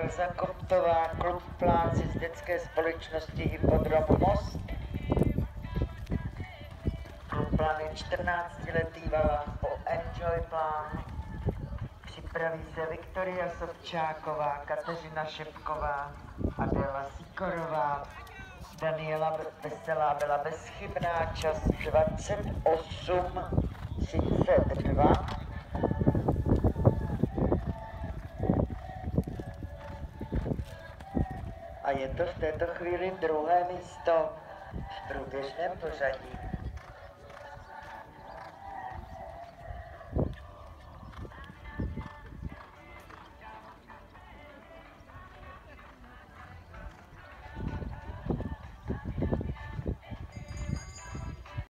Elza Koptová, klub Pláci z dětské společnosti Hypodrom Most. Klub Plán je 14letý Valach po Enjoy Plán. Připraví se Viktoria Sobčáková, Kateřina Šepková, Adéla Sikorová. Daniela Veselá byla bezchybná, čas 28:32. A je to v této chvíli druhé místo v průběžném pořadí.